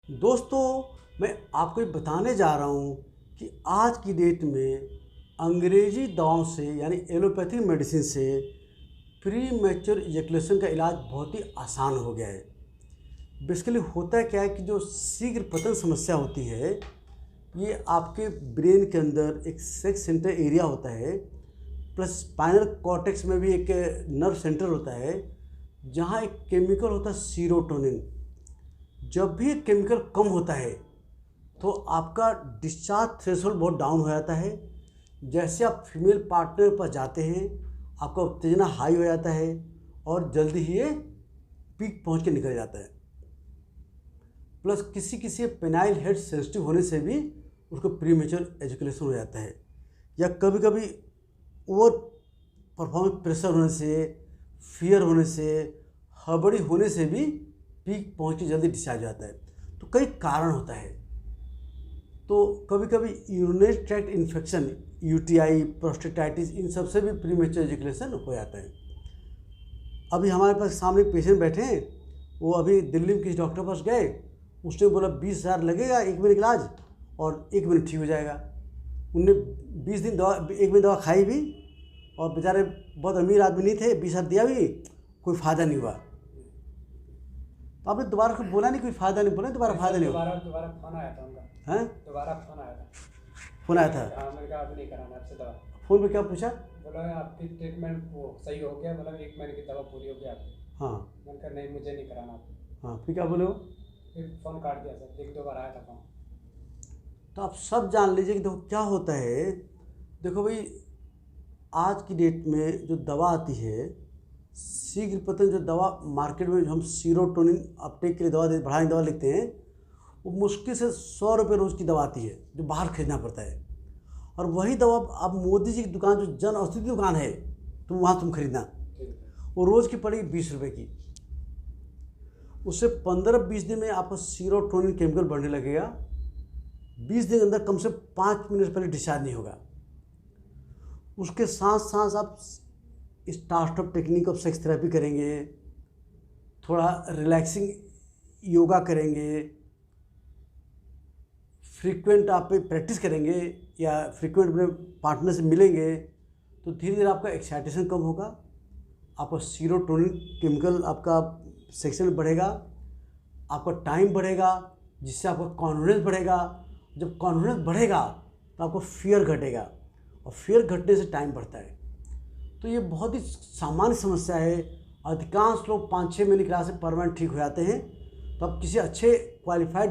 दोस्तों, मैं आपको ये बताने जा रहा हूँ कि आज की डेट में अंग्रेजी दवाओं से यानी एलोपैथिक मेडिसिन से प्री मैच्योर इजैकुलेशन का इलाज बहुत ही आसान हो गया है। बेसिकली होता क्या है कि जो शीघ्र पतन समस्या होती है, ये आपके ब्रेन के अंदर एक सेक्स सेंटर एरिया होता है, प्लस स्पाइनल कॉर्टेक्स में भी एक नर्व सेंटर होता है, जहाँ एक केमिकल होता है सीरोटोनिन। जब भी एक केमिकल कम होता है तो आपका डिस्चार्ज थ्रेशोल्ड बहुत डाउन हो जाता है। जैसे आप फीमेल पार्टनर पर जाते हैं, आपका उत्तेजना हाई हो जाता है और जल्दी ही ये पीक पहुंच के निकल जाता है। प्लस किसी किसी पेनाइल हेड सेंसिटिव होने से भी उसको प्रीमेच्योर एजुकेशन हो जाता है, या कभी कभी ओवर परफॉर्मेंस प्रेशर होने से, फियर होने से, हड़बड़ी होने से भी पीक पहुंच के जल्दी डिस्चार्ज हो जाता है। तो कई कारण होता है। तो कभी कभी urinary tract infection, UTI, prostatitis, इन सब से भी प्रीमेच्योर एजुकेशन हो जाता है। अभी हमारे पास सामने पेशेंट बैठे हैं, वो अभी दिल्ली में किसी डॉक्टर के पास गए, उसने बोला 20,000 लगेगा 1 महीने का इलाज और 1 महीने ठीक हो जाएगा। उनने 20 दिन दवा, 1 महीने दवा खाई भी और बेचारे बहुत अमीर आदमी नहीं थे, 20,000 दिया भी, कोई फ़ायदा नहीं हुआ। तो आपने दोबारा कुछ बोला नहीं, कोई फ़ायदा नहीं बोला, दोबारा फ़ायदा नहीं हुआ। दोबारा फोन आया था उनका। हैं? दोबारा फोन आया था। फ़ोन आया था? हाँ, मैंने कहा अब नहीं कराना आपसे दवा। फ़ोन पे क्या पूछा? बोला आपकी ट्रीटमेंट वो सही हो गया, मतलब 1 महीने की दवा पूरी हो गई आपकी। हाँ मैंने कहा नहीं, मुझे नहीं कराना आपको। हाँ, फिर क्या बोले वो? फिर फ़ोन काट दिया सर, 1-2 बार आया था फ़ोन। तो आप सब जान लीजिए कि देखो क्या होता है। देखो भाई, आज की डेट में जो दवा आती है, शीघ्र पतन जो दवा मार्केट में, जो हम सीरोटोनिन अपटेक के लिए दवा बढ़ाने दवा लिखते हैं, वो मुश्किल से 100 रुपये रोज़ की दवा आती है, जो बाहर खरीदना पड़ता है। और वही दवा अब मोदी जी की दुकान, जो जन औषधि की दुकान है, तुम वहाँ तुम खरीदना, वो रोज़ की पड़ेगी 20 रुपये की। उससे 15-20 दिन में आपका सीरोटोनिन केमिकल बढ़ने लगेगा। 20 दिन के अंदर कम से 5 मिनट पहले डिस्चार्ज नहीं होगा। उसके साथ साथ आप startup technique of sex therapy करेंगे, थोड़ा रिलैक्सिंग योगा करेंगे, फ्रीक्वेंट आप प्रैक्टिस करेंगे या फ्रीक्वेंट अपने पार्टनर से मिलेंगे, तो धीरे धीरे आपका एक्साइटेशन कम होगा, आपका सीरोटोनिन केमिकल आपका सेक्शन में बढ़ेगा, आपका टाइम बढ़ेगा, जिससे आपका कॉन्फिडेंस बढ़ेगा। जब कॉन्फिडेंस बढ़ेगा तो आपको फियर घटेगा, और फियर घटने से टाइम बढ़ता है। तो ये बहुत ही सामान्य समस्या है। अधिकांश लोग 5-6 महीने के इलाज से परमानेंट ठीक हो जाते हैं। तो आप किसी अच्छे क्वालिफाइड